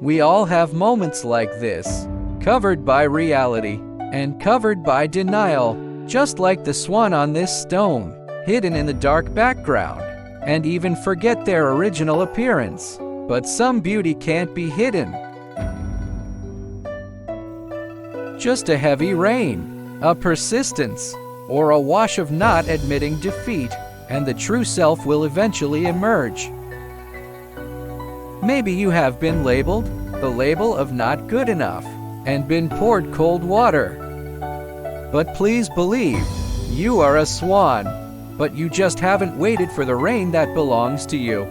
We all have moments like this, covered by reality and covered by denial, just like the swan on this stone, hidden in the dark background, and even forget their original appearance. But some beauty can't be hidden. Just a heavy rain, a persistence, or a wash of not admitting defeat, and the true self will eventually emerge. Maybe you have been labeled the label of not good enough and been poured cold water. But please believe, you are a swan, but you just haven't waited for the rain that belongs to you.